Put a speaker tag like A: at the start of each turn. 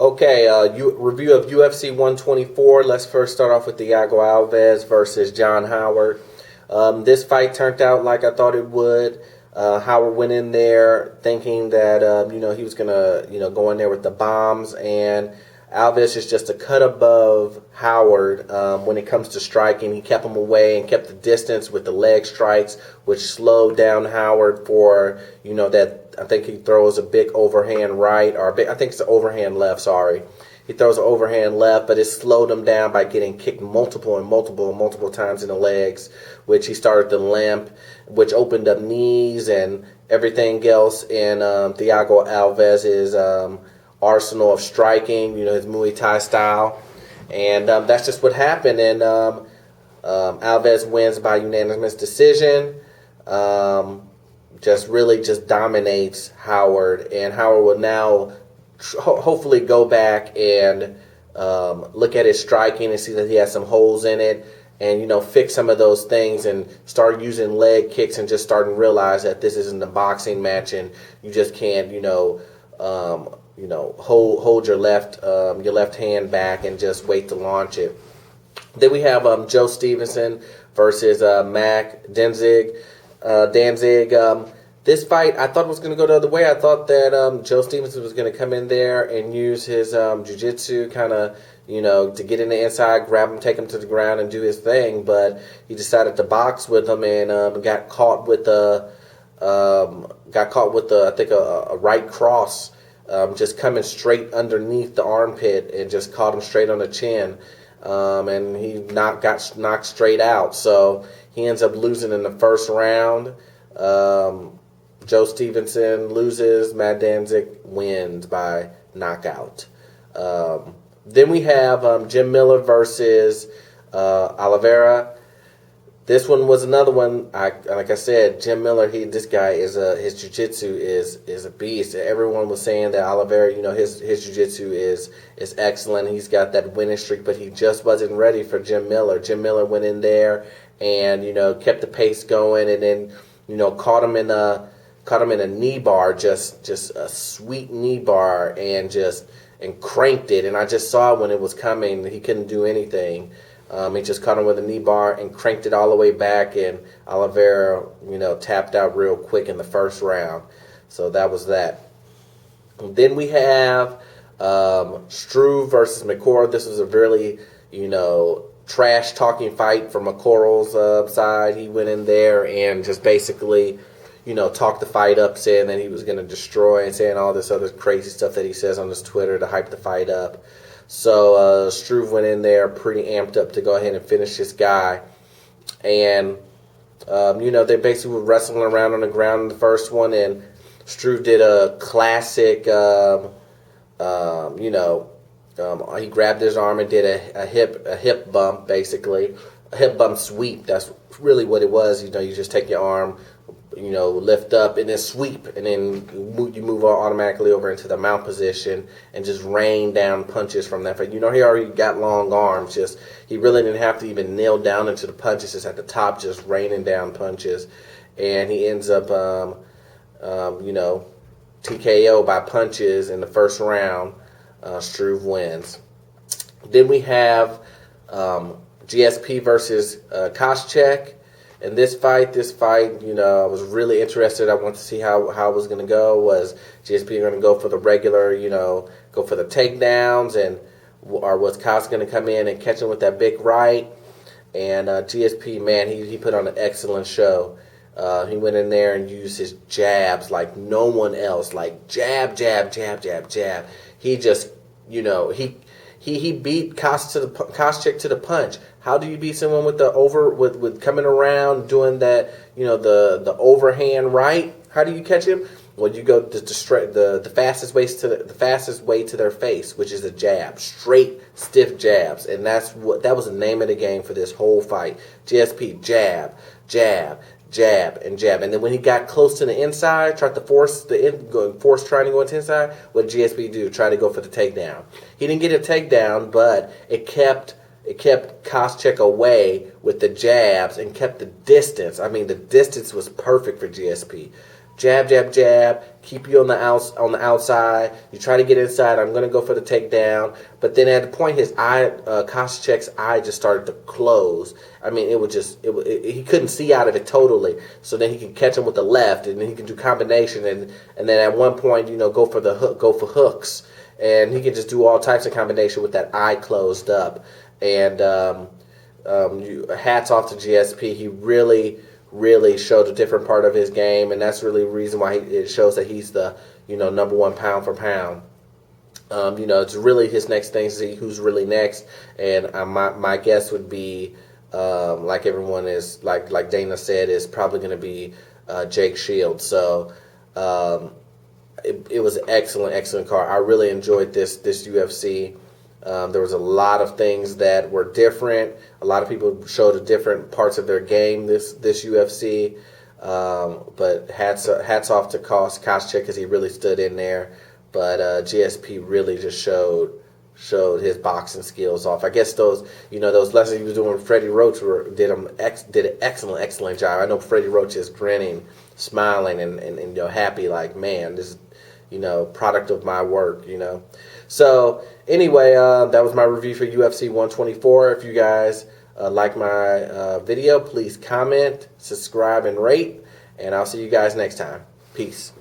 A: Okay, review of UFC 124. Let's first start off with Thiago Alves versus John Howard. This fight turned out like I thought it would. Howard went in there thinking that he was gonna go in there with the bombs, and Alves is just a cut above Howard when it comes to striking. He kept him away and kept the distance with the leg strikes, which slowed down Howard for that. I think he throws a big overhand right, or I think it's an overhand left. Sorry, he throws an overhand left, but it slowed him down by getting kicked multiple times in the legs, which he started to limp, which opened up knees and everything else in Thiago Alves's arsenal of striking, his Muay Thai style. And that's just what happened. And Alves wins by unanimous decision. Just dominates Howard. And Howard will now hopefully go back and look at his striking and see that he has some holes in it, and fix some of those things and start using leg kicks and just starting to realize that this isn't a boxing match and you just can't hold your left hand back and just wait to launch it. Then we have Joe Stevenson versus Mac Danzig. This fight, I thought was going to go the other way. I thought that Joe Stevenson was going to come in there and use his jiu-jitsu kind of, to get in the inside, grab him, take him to the ground, and do his thing. But he decided to box with him and got caught with a right cross, just coming straight underneath the armpit and just caught him straight on the chin. And he got knocked straight out. So he ends up losing in the first round. Joe Stevenson loses. Matt Danzig wins by knockout. Then we have Jim Miller versus Oliveira. This one was another one. Like I said, Jim Miller. This guy is his jiu-jitsu is a beast. Everyone was saying that Oliveira, his jiu-jitsu is excellent. He's got that winning streak, but he just wasn't ready for Jim Miller. Jim Miller went in there and kept the pace going, and then caught him in a knee bar, just a sweet knee bar, and cranked it. And I just saw when it was coming. He couldn't do anything. He just caught him with a knee bar and cranked it all the way back, and Oliveira, tapped out real quick in the first round. So that was that. And then we have Struve versus McCord. This was a really, trash-talking fight from McCorrell's side. He went in there and just basically, talked the fight up, saying that he was going to destroy and saying all this other crazy stuff that he says on his Twitter to hype the fight up. So Struve went in there pretty amped up to go ahead and finish this guy. And, they basically were wrestling around on the ground in the first one, and Struve did a classic, he grabbed his arm and did a hip bump, basically. A hip bump sweep. That's really what it was. You just take your arm, lift up and then sweep, and then you move automatically over into the mount position and just rain down punches from that. He already got long arms. He really didn't have to even nail down into the punches. Just at the top, just raining down punches, and he ends up, TKO by punches in the first round. Struve wins. Then we have GSP versus Koscheck. And this fight, I was really interested. I wanted to see how it was going to go. Was GSP going to go for the regular, go for the takedowns, or was Koscheck going to come in and catch him with that big right? And GSP, man, he put on an excellent show. He went in there and used his jabs like no one else, like jab, jab, jab, jab, jab. He just, he beat Koscheck to the punch. How do you beat someone with coming around doing that, the overhand right? How do you catch him? Well, you go the fastest way to their face, which is a jab, straight, stiff jabs, and that was the name of the game for this whole fight. GSP jab, jab, jab, and jab, and then when he got close to the inside, tried to force trying to go into the inside. What did GSP do? Try to go for the takedown. He didn't get a takedown, but it kept Koscheck away with the jabs and kept the distance. I mean, the distance was perfect for GSP. jab, jab, jab, keep you on the outside. You try to get inside. I'm gonna go for the takedown, but then at the point his eye, Koscheck's eye just started to close. I mean, he couldn't see out of it totally. So then he could catch him with the left, and then he could do combination, and then at one point, go for the hook, go for hooks, and he could just do all types of combination with that eye closed up. And hats off to GSP. He really showed a different part of his game, and that's really the reason why it shows that he's the number one pound for pound. It's really his next thing to see who's really next, and my guess would be like everyone is like Dana said, is probably going to be Jake Shields. So it was an excellent card. I really enjoyed this UFC. There was a lot of things that were different. A lot of people showed different parts of their game this UFC. But hats off to Koscheck because he really stood in there. But GSP really just showed his boxing skills off. I guess those lessons he was doing with Freddie Roach did an excellent job. I know Freddie Roach is grinning, smiling, and happy, like, man, this is product of my work. So anyway, that was my review for UFC 124. If you guys like my video, please comment, subscribe, and rate. And I'll see you guys next time. Peace.